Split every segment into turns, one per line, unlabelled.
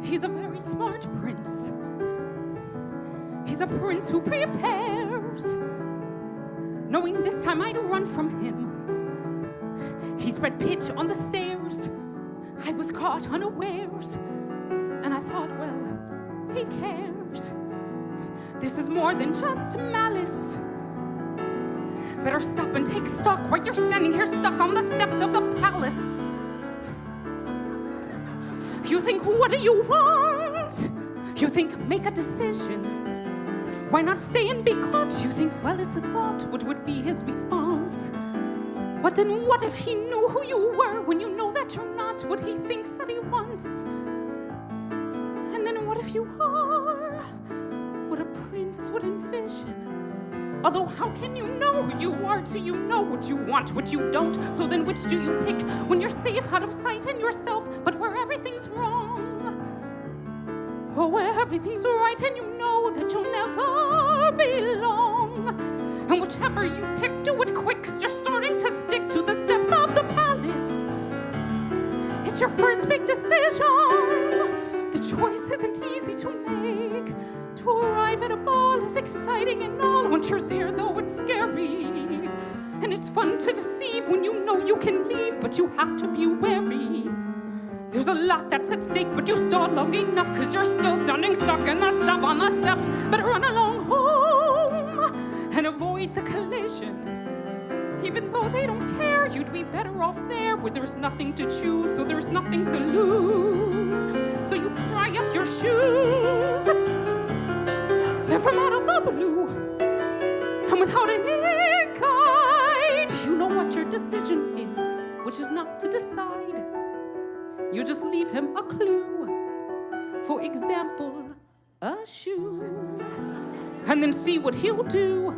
He's a very smart prince. He's a prince who prepares, knowing this time I'd run from him. He spread pitch on the stairs. I was caught unawares, and I thought, well, he cares. This is more than just malice. Better stop and take stock while you're standing here stuck on the steps of the palace. You think, what do you want? You think, make a decision. Why not stay and be caught? You think, well, it's a thought. What would be his response? But then what if he knew who you were when you know that you're not what he thinks that he wants? And then what if you are what a prince would envision? Although how can you know who you are till you know what you want, what you don't? So then which do you pick when you're safe out of sight in yourself, but where everything's wrong? Or where everything's right and you know that you'll never belong? And whichever you pick, do it quick, 'cause you're starting to stick to the steps of the palace. It's your first big decision. The choice isn't easy to make. To arrive at a ball is exciting and all. Once you're there, though, it's scary. And it's fun to deceive when you know you can leave, but you have to be wary. There's a lot that's at stake, but you stalled long enough, 'cause you're still standing stuck in the stuff on the steps. Better run along home and avoid the collision. Even though they don't care, you'd be better off there where there's nothing to choose, so there's nothing to lose. So you pry up your shoes. They're from out of the blue, and without any guide, you know what your decision is, which is not to decide. You just leave him a clue. For example, a shoe, and then see what he'll do.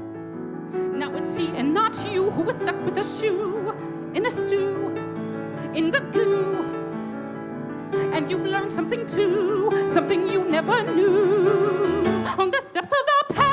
Now it's he and not you who is stuck with the shoe in the stew, in the goo. And you've learned something too, something you never knew. On the steps of the palace.